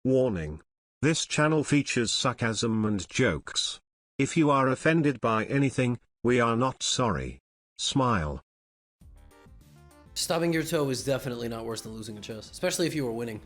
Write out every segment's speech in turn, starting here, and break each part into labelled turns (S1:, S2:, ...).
S1: Warning. This channel features sarcasm and jokes. If you are offended by anything, we are not sorry. Smile.
S2: Stubbing your toe is definitely not worse than losing a chess, especially if you were winning.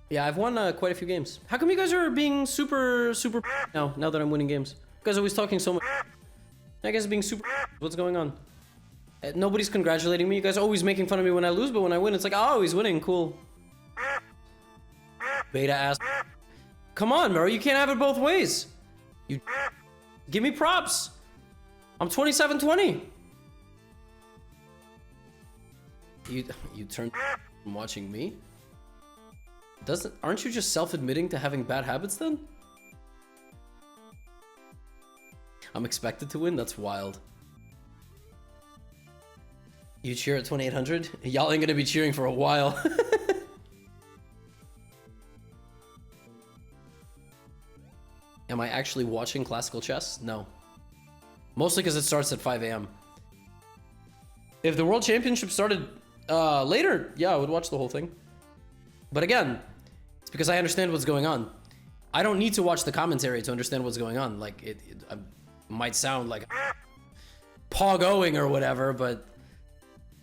S2: Yeah, I've won quite a few games. How come you guys are being super now that I'm winning games? You guys are always talking so much. I guess being super. What's going on? Nobody's congratulating me. You guys are always making fun of me when I lose, but when I win, it's like, oh, he's winning. Cool. Beta ass. Come on, bro. You can't have it both ways. You give me props. I'm 27-20. You turned from watching me? Aren't you just self-admitting to having bad habits then? I'm expected to win? That's wild. You cheer at 2800? Y'all ain't gonna be cheering for a while. Am I actually watching classical chess? No. Mostly because it starts at 5 AM. If the World Championship started later, yeah, I would watch the whole thing. But again, it's because I understand what's going on. I don't need to watch the commentary to understand what's going on. Like, it might sound like poggoing or whatever, but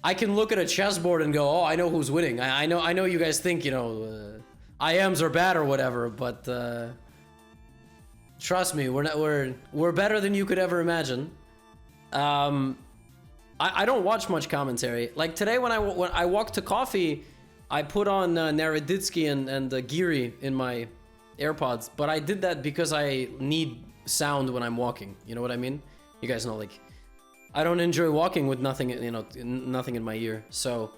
S2: I can look at a chessboard and go, oh, I know who's winning. I know you guys think, you know, IMs are bad or whatever, but trust me, we're better than you could ever imagine. I don't watch much commentary. Like today when I walked to coffee, I put on Naroditsky and Giri in my AirPods, but I did that because I need sound when I'm walking. You know what I mean? You guys know, like, I don't enjoy walking with nothing, you know, nothing in my ear. So,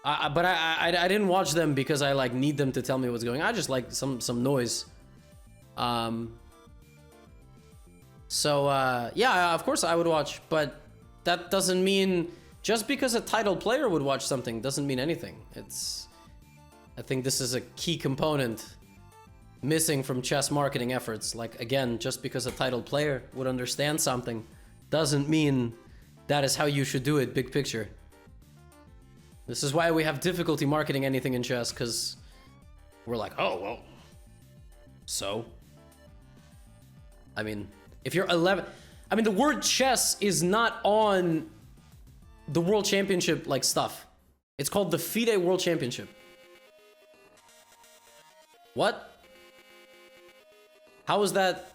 S2: but I didn't watch them because I like need them to tell me what's going on. I just like some noise. Yeah, of course I would watch, but that doesn't mean just because a title player would watch something doesn't mean anything. I think this is a key component missing from chess marketing efforts. Like, again, just because a title player would understand something doesn't mean that is how you should do it, big picture. This is why we have difficulty marketing anything in chess, because we're like, oh, well, so? I mean, if you're 11... I mean, the word chess is not on the World Championship, like, stuff. It's called the FIDE World Championship. What? How is that?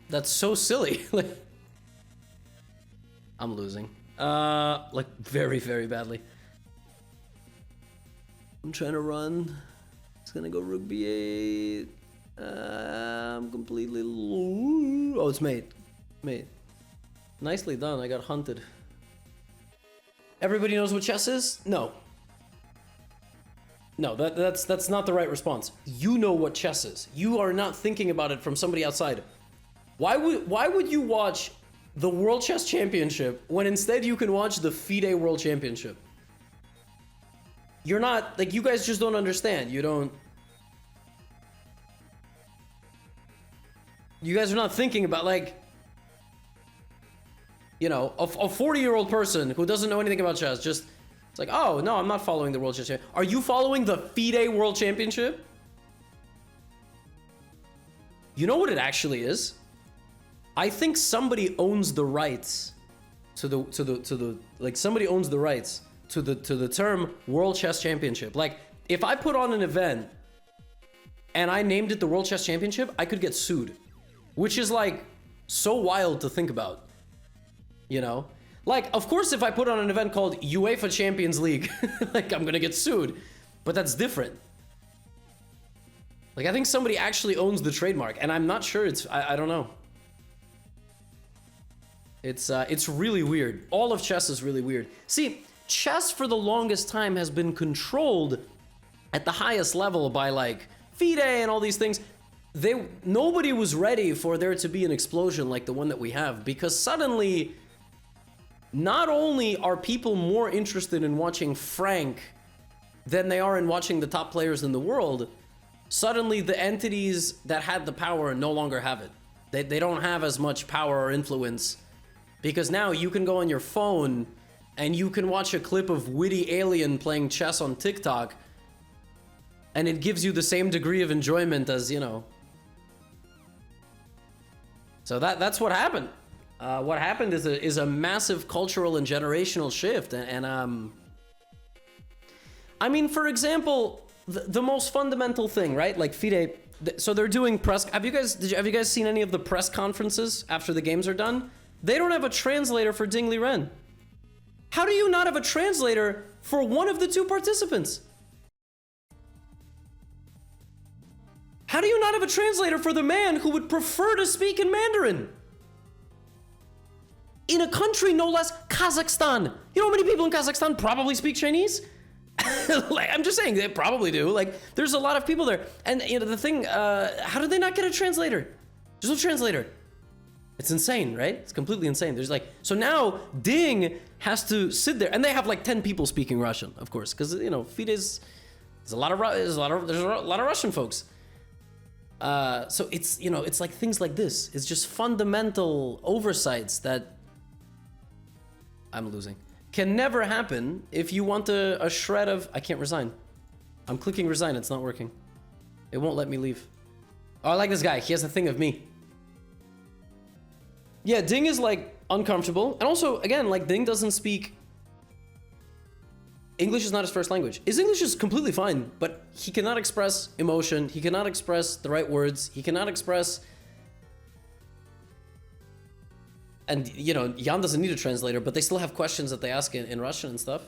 S2: That's so silly. I'm losing. Like very, very badly. I'm trying to run. It's gonna go rook b8. I'm completely... Oh, it's mate. Mate. Nicely done. I got hunted. Everybody knows what chess is? No. No, that's not the right response. You know what chess is. You are not thinking about it from somebody outside. Why would you watch the World Chess Championship when instead you can watch the FIDE World Championship? You're not, like, you guys just don't understand. You guys are not thinking about, like, you know, a 40-year-old person who doesn't know anything about chess just... It's like, oh, no, I'm not following the World Chess Championship. Are you following the FIDE World Championship? You know what it actually is? I think somebody owns the rights to the like somebody owns the rights to the term World Chess Championship. Like, if I put on an event and I named it the World Chess Championship, I could get sued, which is like so wild to think about, you know? Like, of course, if I put on an event called UEFA Champions League, like, I'm gonna get sued, but that's different. Like, I think somebody actually owns the trademark, and I'm not sure it's, I don't know. It's really weird. All of chess is really weird. See, chess for the longest time has been controlled at the highest level by, like, FIDE and all these things. Nobody was ready for there to be an explosion like the one that we have, because suddenly... Not only are people more interested in watching Frank than they are in watching the top players in the world, suddenly the entities that had the power no longer have it. They don't have as much power or influence, because now you can go on your phone and you can watch a clip of witty alien playing chess on TikTok, and it gives you the same degree of enjoyment as, you know. So that's what happened. What happened is a massive cultural and generational shift, and I mean, for example, the most fundamental thing, right? Like FIDE, so they're doing press. Have you guys seen any of the press conferences after the games are done? They don't have a translator for Ding Liren. How do you not have a translator for one of the two participants? How do you not have a translator for the man who would prefer to speak in Mandarin? In a country no less Kazakhstan. You know how many people in Kazakhstan probably speak Chinese? Like, I'm just saying, they probably do. Like, there's a lot of people there. And, you know, the thing, how did they not get a translator? There's no translator. It's insane, right? It's completely insane. There's like, so now Ding has to sit there, and they have like 10 people speaking Russian, of course, because, you know, FIDE's, there's a lot of Russian folks. So it's, you know, it's like things like this. It's just fundamental oversights that I'm losing. Can never happen if you want a shred of... I can't resign. I'm clicking resign, it's not working. It won't let me leave. Oh, I like this guy. He has a thing of me. Yeah, Ding is like uncomfortable. And also, again, like Ding doesn't speak... English is not his first language. His English is completely fine, but he cannot express emotion. He cannot express the right words. He cannot express... And, you know, Jan doesn't need a translator, but they still have questions that they ask in Russian and stuff.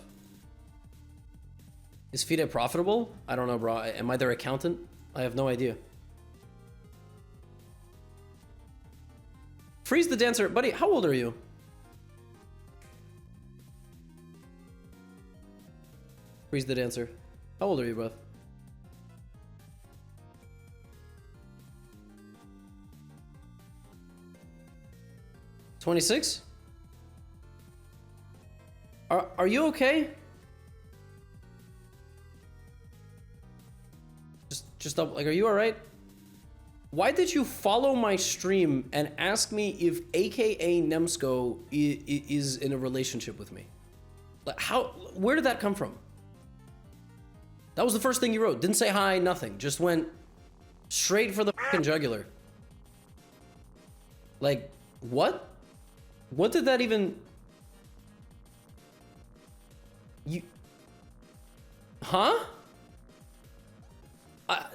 S2: Is FIDE profitable? I don't know, bro. Am I their accountant? I have no idea. Freeze the dancer. Buddy, how old are you? Freeze the dancer. How old are you, bro? $26? Are you okay? Just up, like, are you all right? Why did you follow my stream and ask me if AKA Nemsko is in a relationship with me? Like, where did that come from? That was the first thing you wrote. Didn't say hi, nothing. Just went straight for the fucking jugular. Like, what? What did that even... You... Huh? I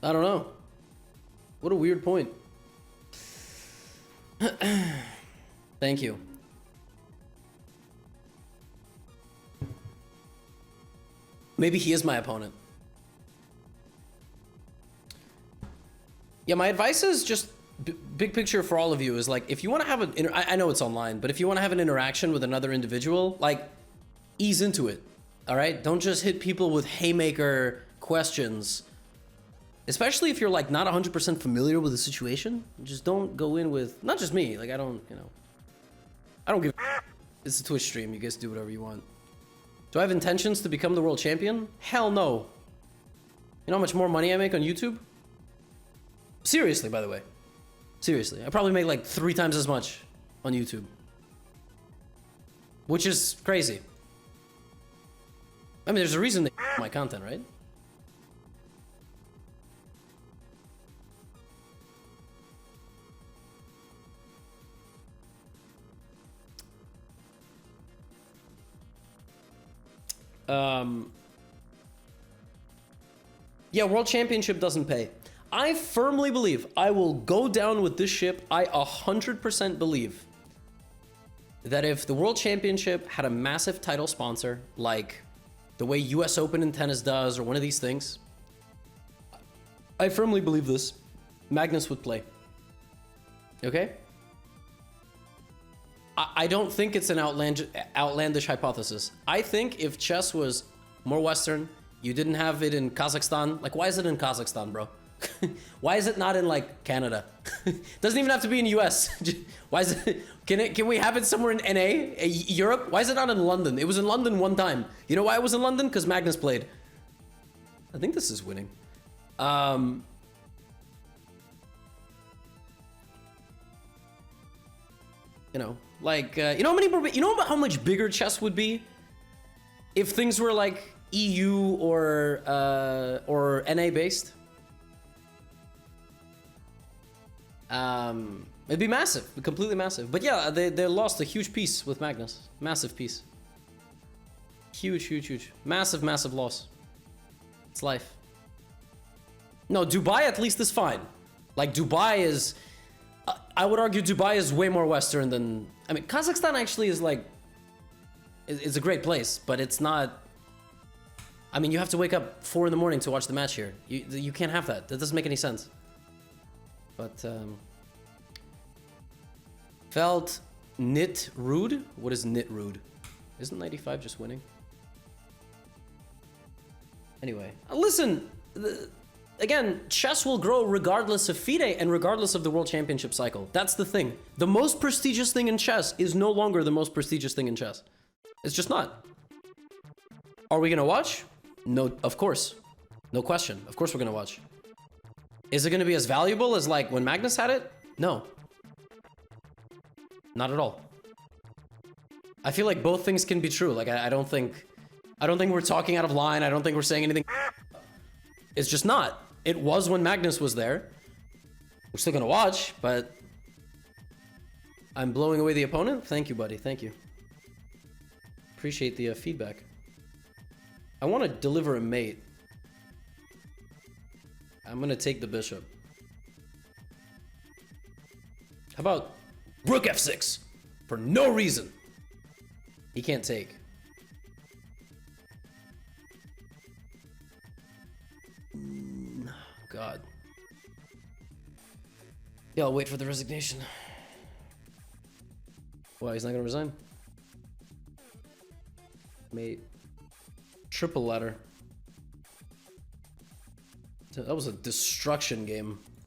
S2: don't know. What a weird point. Thank you. Maybe he is my opponent. Yeah, my advice is just big picture for all of you is like, if you want to have an I know it's online, but if you want to have an interaction with another individual, like, ease into it. All right, don't just hit people with haymaker questions, especially if you're like not 100% familiar with the situation. Just don't go in with, not just me, like, I don't, you know, I don't give a... It's a Twitch stream, you guys do whatever you want. Do I have intentions to become the world champion? Hell no. You know how much more money I make on YouTube? Seriously, by the way. Seriously. I probably make like 3 times as much on YouTube. Which is crazy. I mean, there's a reason they my content, right? Yeah, World Championship doesn't pay. I firmly believe, I will go down with this ship, I 100% believe that if the World Championship had a massive title sponsor, like the way US Open in tennis does, or one of these things, I firmly believe this, Magnus would play. Okay? I don't think it's an outlandish hypothesis. I think if chess was more Western, you didn't have it in Kazakhstan. Like, why is it in Kazakhstan, bro? Why is it not in like Canada? Doesn't even have to be in US. Why is it? Can we have it somewhere in NA, Europe? Why is it not in London? It was in London one time. You know why it was in London? Because Magnus played. I think this is winning. You know, like you know how much bigger chess would be if things were like EU or NA based. It'd be massive, completely massive. But yeah, they lost a huge piece with Magnus, massive piece, huge, massive loss. It's life. No, Dubai at least is fine. Like Dubai is, I would argue Dubai is way more Western than, I mean, Kazakhstan actually is like, it's a great place, but it's not, I mean, you have to wake up 4 in the morning to watch the match here. You can't have that. That doesn't make any sense. But, felt Nit Rude? What is Nit Rude? Isn't 95 just winning? Anyway, listen, again, chess will grow regardless of FIDE and regardless of the World Championship cycle. That's the thing. The most prestigious thing in chess is no longer the most prestigious thing in chess. It's just not. Are we gonna watch? No, of course. No question. Of course we're gonna watch. Is it gonna be as valuable as like when Magnus had it? No. Not at all. I feel like both things can be true. Like I don't think we're talking out of line. I don't think we're saying anything. It's just not. It was when Magnus was there. We're still gonna watch, but I'm blowing away the opponent. Thank you, buddy. Thank you. Appreciate the feedback. I want to deliver a mate. I'm gonna take the bishop. How about Rook F6 for no reason? He can't take. God. Yeah, I'll wait for the resignation. Why, he's not gonna resign? Mate. Triple ladder. That was a destruction game.